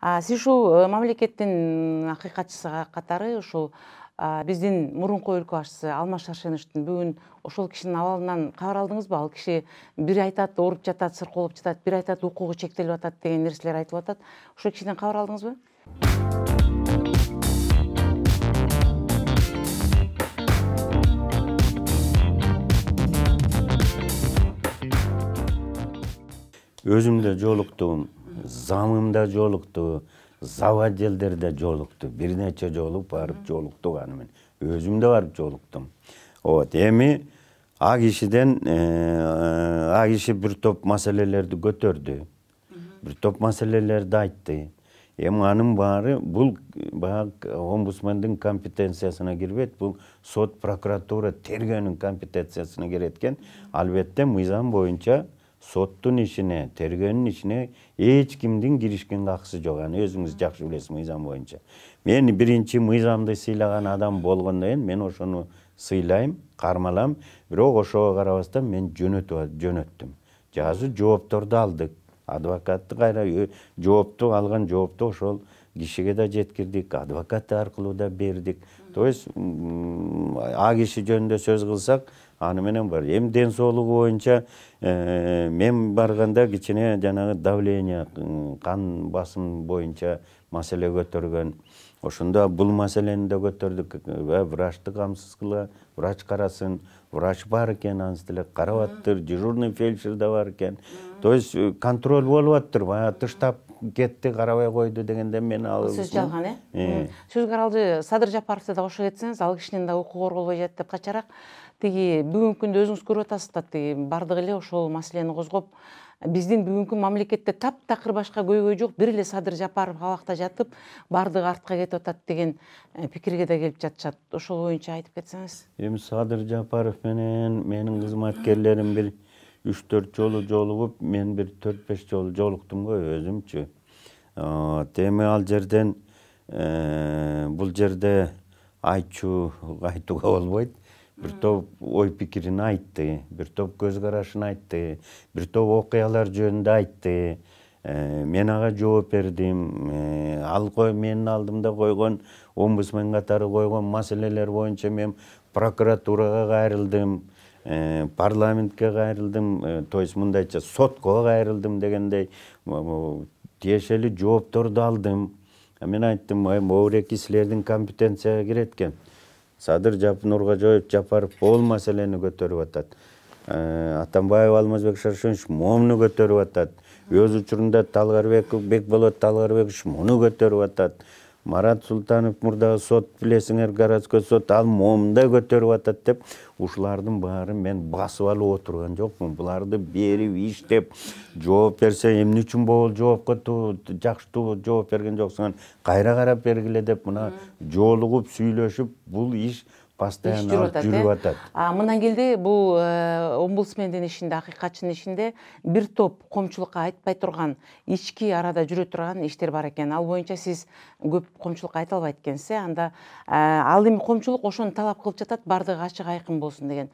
Сиз ушул мамлекеттин акыйкатчысы катары ушул биздин мурунку өлкө башчысы Алмаз Шаршеновичтин бүгүн ошол кишинин абалынан кабар алдыңызбы? Ал киши бир айтат ооруп жатат, сыркоолуп жатат, бир айтат укугу чектелип атат деген нерселер айтылып атат. Ошол кишиден кабар алдыңызбы? Өзүмдө жолуктум, замымда жолукту, заводделдерде жолукту. Бир нече жолу барып жолуктук аны мен. Өзүмдө барып жолуктум. Эми а кишиден а киши бир топ маселелерди көтөрдү. Бир топ маселелерди айтты. Эми анын баары бул баягы омбудсмендин компетенциясына кирбейт. Бул сот, прокуратура, тергөөнүн компетенциясына кирет экен. Албетте мыйзам боюнча соттун ишине, тергөөнүн ишине эч кимдин киришкен акысы жок. Аны өзүңүз жакшы билесиз мыйзам боюнча. Мен биринчи мыйзамды сыйлаган адам болгондон кийин мен ошону сыйлайм, кармалам. Бирок ошого карабастан мен жөнөттүм. Жазуу жоопторду алдык. Адвокатты кайра жоопту алган жоопту ошол кишиге да жеткирдик, адвокат аркылуу да бердик. То есть а киши жөнүндө сөз кылсак, аны менен бар. Эми ден соолугу боюнча мен барганда кичине жанагы давление, кан басым боюнча маселе көтөргөн. Ошондо бул маселени да көтөрдүк. Врачты камсыз кыла, врач карасын, врач бар экен, анысы деле карап аттыр, дежурный фельдшер да бар экен. То есть контроль болуп аттыр. Баягы тыштап кетти, карабай койду дегенде мен алып. Сөз жалган, Сөз каралды Садыр Жапаровду да кошо кетсеңиз, ал кишинин да укугу корголбой жатат деп качарак. Тиги бүгүнкү күндө өзүңүз көрүп атасыз да, тиги бардыгы эле ошол маселени козгоп, биздин бүгүнкү мамлекетте таптакыр башка көйгөй жок, бир эле Садыр Жапаров абакта жатып, бардыгы артка кетип атат деген пикирге да келип жатышат. Ошол боюнча айтып кетсеңиз. Эми Садыр Жапаров менен менин кызматкерлерим бир 3-4 жолу жолугуп, мен бир 4-5 жолу жолуктум го өзүмчү. Эми ал жерден бул жерде айтууга болбойт. Бир топ ой пикирин айтты, бир топ көз карашын айтты, бир топ окуялар жөнүндө айтты. Мен ага жооп бердим. Ал менин алдымда койгон, омбудсмен катары койгон маселелер боюнча мен прокуратурага кайрылдым, парламентке кайрылдым, то есть мындайча сотко кайрылдым дегендей тиешелүү жоопторду алдым. Мен айттым, моуреки силердин компетенцияга кирет экен. Садыр Нургожоев Жапаров бул маселени көтөрүп атат. Атамбаев Алмазбек Шаршенович моуну көтөрүп атат. Өз учурунда Бекболот Талгарбекович муну көтөрүп атат. Марат Султанов мурдагы сот билесиңер, городской сот ал момундай көтөрүп атат деп, ушулардын баарын мен басып алып отурган жокмун. Буларды берип иштеп жооп берсе, эмне үчүн могул жоопко жакшы жооп берген жоксуң, кайра карап бергиле деп мына жолугуп сүйлөшүп, бул иш постоянно жүрүп атат. Мындан келди бул омбудсмендин ишинде, акыйкатчынын ишинде бир топ коомчулукка айтпай турган, ички арада жүрө турган иштер бар экен. Ал боюнча сиз көп коомчулукка айта албайт экенсиз, анда ал эми коомчулук ошону талап кылып жатат, бардыгы ачык айкын болсун деген.